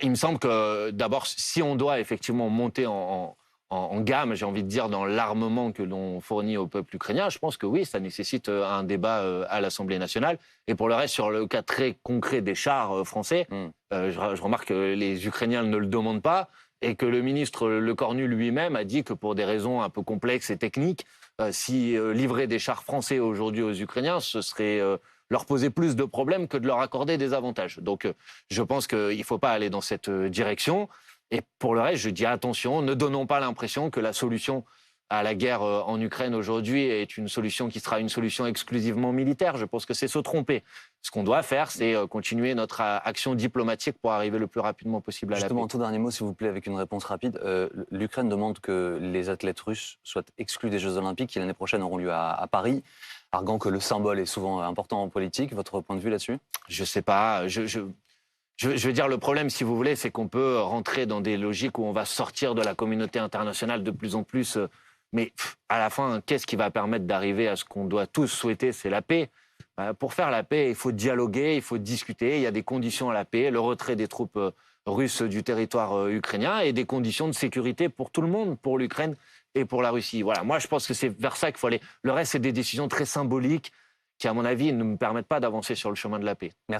Il me semble que d'abord, si on doit effectivement monter en gamme, j'ai envie de dire, dans l'armement que l'on fournit au peuple ukrainien, je pense que oui, ça nécessite un débat à l'Assemblée nationale. Et pour le reste, sur le cas très concret des chars français, Mmh. je remarque que les Ukrainiens ne le demandent pas et que le ministre Le Cornu lui-même a dit que pour des raisons un peu complexes et techniques, si livrer des chars français aujourd'hui aux Ukrainiens, ce serait leur poser plus de problèmes que de leur accorder des avantages. Donc je pense qu'il ne faut pas aller dans cette direction. Et pour le reste, je dis attention, ne donnons pas l'impression que la solution à la guerre en Ukraine aujourd'hui est une solution qui sera une solution exclusivement militaire. Je pense que c'est se tromper. Ce qu'on doit faire, c'est continuer notre action diplomatique pour arriver le plus rapidement possible à la Justement, paix. un tout dernier mot, s'il vous plaît, avec une réponse rapide. L'Ukraine demande que les athlètes russes soient exclus des Jeux Olympiques qui, l'année prochaine, auront lieu à Paris, arguant que le symbole est souvent important en politique. Votre point de vue là-dessus? Je sais pas. Je veux dire, le problème, si vous voulez, c'est qu'on peut rentrer dans des logiques où on va sortir de la communauté internationale de plus en plus. Mais à la fin, qu'est-ce qui va permettre d'arriver à ce qu'on doit tous souhaiter, c'est la paix. Pour faire la paix, il faut dialoguer, il faut discuter. Il y a des conditions à la paix, le retrait des troupes russes du territoire ukrainien et des conditions de sécurité pour tout le monde, pour l'Ukraine et pour la Russie. Voilà, moi je pense que c'est vers ça qu'il faut aller. Le reste, c'est des décisions très symboliques qui, à mon avis, ne me permettent pas d'avancer sur le chemin de la paix. Merci.